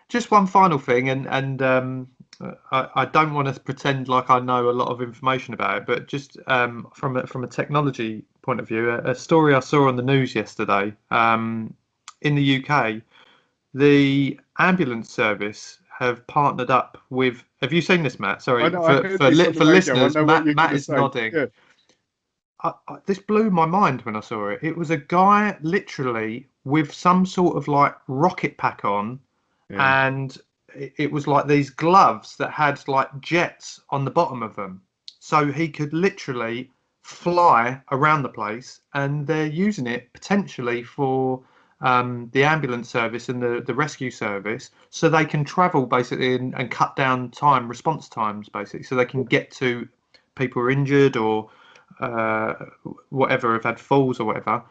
just one final thing, and I don't want to pretend like I know a lot of information about it, but just from a technology point of view, a story I saw on the news yesterday. In the UK, the ambulance service have partnered up with. Have you seen this, Matt? Sorry, I know, I heard this on the radio. listeners, I know what you're Matt gonna is say. nodding. Yeah. This blew my mind when I saw it. It was a guy literally with some sort of like rocket pack on, Yeah. and it was like these gloves that had like jets on the bottom of them, so he could literally fly around the place. And they're using it potentially for the ambulance service and the rescue service, so they can travel basically and cut down response times basically, so they can get to people who are injured or whatever, have had falls or whatever.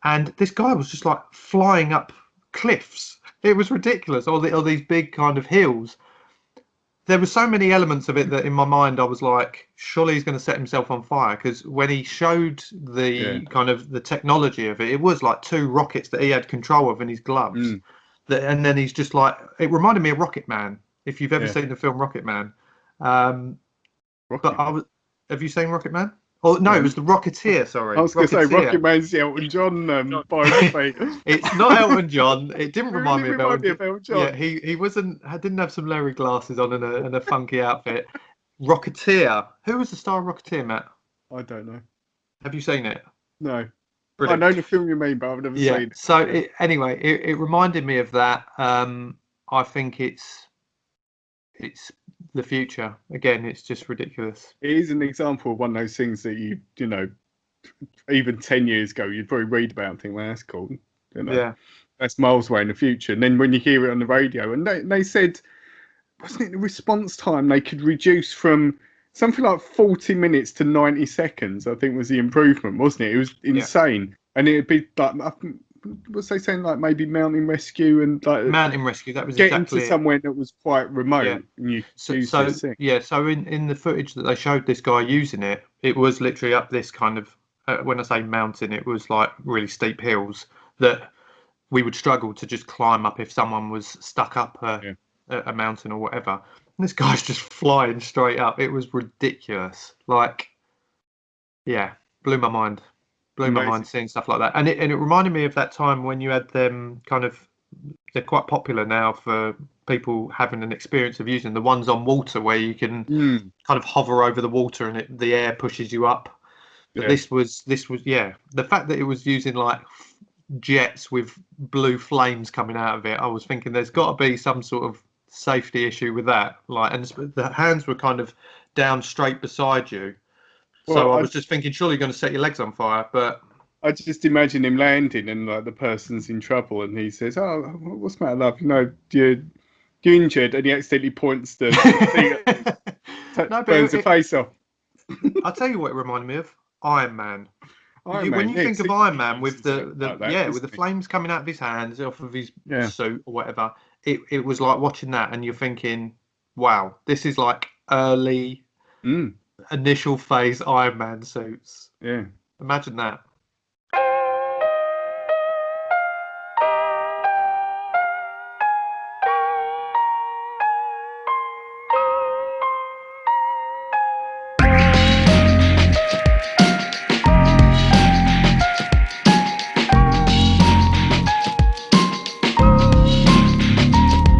And this guy was just like flying up cliffs. It was ridiculous. All these big kind of hills. There were so many elements of it that in my mind I was like, surely he's going to set himself on fire, because when he showed the kind of the technology of it, it was like two rockets that he had control of in his gloves. And then he's just like, it reminded me of Rocketman, if you've ever seen the film Rocketman. But have you seen Rocketman? Oh no, it was the Rocketeer. Sorry, I was going to say Rocketman's the Elton John biography. It's not Elton John. It didn't remind me of Elton John. Yeah, he didn't have some Larry glasses on and a funky outfit. Rocketeer. Who was the star of Rocketeer, Matt? I don't know. Have you seen it? No. Brilliant. I know the film you mean, but I've never seen it. So it reminded me of that. I think it's the future. Again, it's just ridiculous. It is an example of one of those things that you know, even 10 years ago, you'd probably read about and think, well, that's cool. You know, yeah. That's miles away in the future. And then when you hear it on the radio, and they said, wasn't it the response time they could reduce from something like 40 minutes to 90 seconds, I think was the improvement, wasn't it? It was insane. Yeah. And it'd be like, was they saying like maybe mountain rescue and like mountain rescue? That was getting exactly to somewhere that was quite remote. Yeah. And so in the footage that they showed this guy using it, it was literally up this kind of when I say mountain, it was like really steep hills that we would struggle to just climb up if someone was stuck up a mountain or whatever. And this guy's just flying straight up. It was ridiculous. Like, yeah, blew my mind. Blew my mind seeing stuff like that. And it reminded me of that time when you had them kind of, they're quite popular now for people having an experience of using the ones on water where you can kind of hover over the water and the air pushes you up. But this was the fact that it was using like jets with blue flames coming out of it. I was thinking there's got to be some sort of safety issue with that. Like, and the hands were kind of down straight beside you. So I was just thinking, surely you're going to set your legs on fire, but I just imagine him landing and like the person's in trouble, and he says, "Oh, what's the matter, love? You know, you're injured," and he accidentally points the thing, burns the face off. I'll tell you what it reminded me of: Iron Man. When you think of Iron Man with with the flames coming out of his hands, off of his suit or whatever, it was like watching that, and you're thinking, "Wow, this is like early." Initial phase Iron Man suits. Yeah. Imagine that.